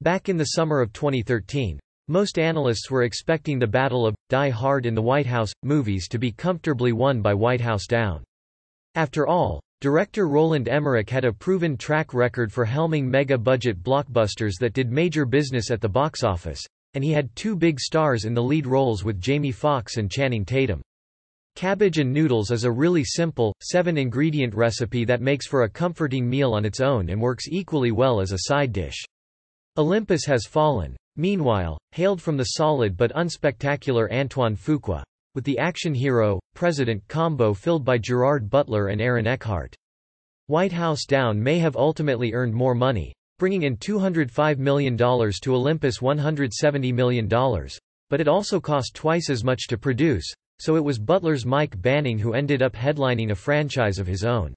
Back in the summer of 2013, most analysts were expecting the Battle of Die Hard in the White House movies to be comfortably won by White House Down. After all, director Roland Emmerich had a proven track record for helming mega-budget blockbusters that did major business at the box office, and he had two big stars in the lead roles with Jamie Foxx and Channing Tatum. Cabbage and Noodles is a really simple, 7-ingredient recipe that makes for a comforting meal on its own and works equally well as a side dish. Olympus has fallen. Meanwhile, hailed from the solid but unspectacular Antoine Fuqua, with the action hero, president combo filled by Gerard Butler and Aaron Eckhart. White House Down may have ultimately earned more money, bringing in $205 million to Olympus $170 million, but it also cost twice as much to produce, so it was Butler's Mike Banning who ended up headlining a franchise of his own.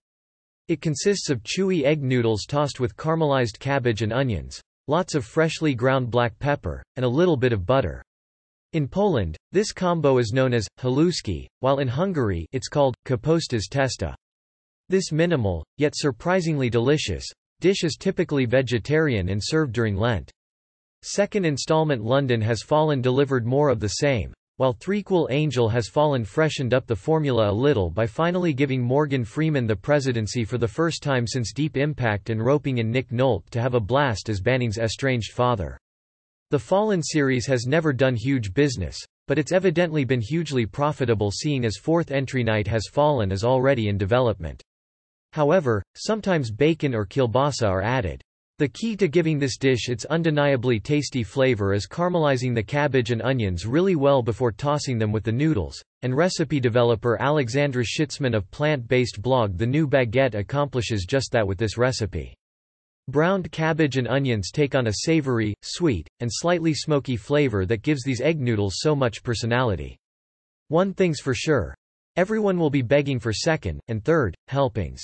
It consists of chewy egg noodles tossed with caramelized cabbage and onions, lots of freshly ground black pepper, and a little bit of butter. In Poland, this combo is known as haluski, while in Hungary it's called kaposztás tészta. This minimal, yet surprisingly delicious, dish is typically vegetarian and served during Lent. Second installment London Has Fallen delivered more of the same, while Threequel Angel Has Fallen freshened up the formula a little by finally giving Morgan Freeman the presidency for the first time since Deep Impact and roping in Nick Nolte to have a blast as Banning's estranged father. The Fallen series has never done huge business, but it's evidently been hugely profitable seeing as fourth entry Night Has Fallen is already in development. However, sometimes bacon or kielbasa are added. The key to giving this dish its undeniably tasty flavor is caramelizing the cabbage and onions really well before tossing them with the noodles, and recipe developer Alexandra Schitzman of plant-based blog The New Baguette accomplishes just that with this recipe. Browned cabbage and onions take on a savory, sweet, and slightly smoky flavor that gives these egg noodles so much personality. One thing's for sure. Everyone will be begging for second, and third, helpings.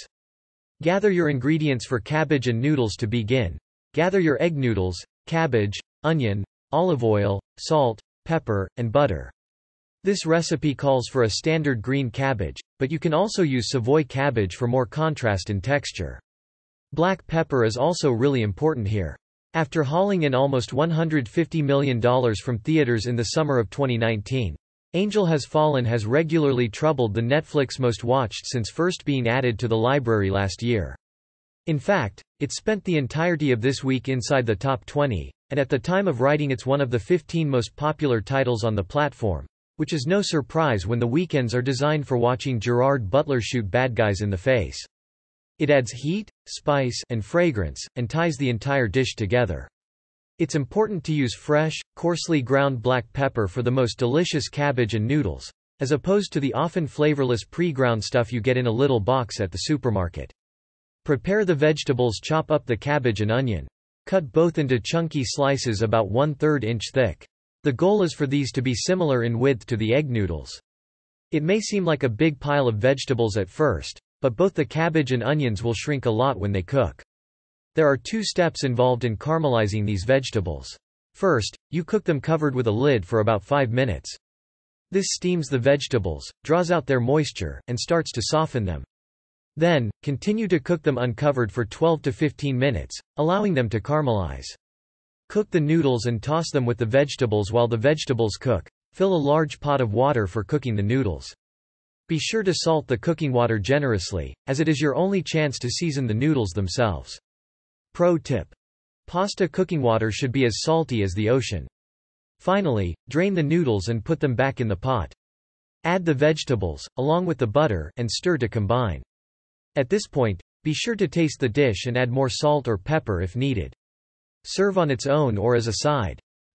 Gather your ingredients for cabbage and noodles to begin. Gather your egg noodles, cabbage, onion, olive oil, salt, pepper, and butter. This recipe calls for a standard green cabbage, but you can also use Savoy cabbage for more contrast in texture. Black pepper is also really important here. After hauling in almost $150 million from theaters in the summer of 2019, Angel Has Fallen has regularly troubled the Netflix most watched since first being added to the library last year. In fact, it spent the entirety of this week inside the top 20, and at the time of writing it's one of the 15 most popular titles on the platform, which is no surprise when the weekends are designed for watching Gerard Butler shoot bad guys in the face. It adds heat, spice, and fragrance, and ties the entire dish together. It's important to use fresh, coarsely ground black pepper for the most delicious cabbage and noodles, as opposed to the often flavorless pre-ground stuff you get in a little box at the supermarket. Prepare the vegetables. Chop up the cabbage and onion. Cut both into chunky slices about 1/3 inch thick. The goal is for these to be similar in width to the egg noodles. It may seem like a big pile of vegetables at first, but both the cabbage and onions will shrink a lot when they cook. There are two steps involved in caramelizing these vegetables. First, you cook them covered with a lid for about 5 minutes. This steams the vegetables, draws out their moisture, and starts to soften them. Then, continue to cook them uncovered for 12 to 15 minutes, allowing them to caramelize. Cook the noodles and toss them with the vegetables while the vegetables cook. Fill a large pot of water for cooking the noodles. Be sure to salt the cooking water generously, as it is your only chance to season the noodles themselves. Pro tip: pasta cooking water should be as salty as the ocean. Finally, drain the noodles and put them back in the pot. Add the vegetables, along with the butter, and stir to combine. At this point, be sure to taste the dish and add more salt or pepper if needed. Serve on its own or as a side.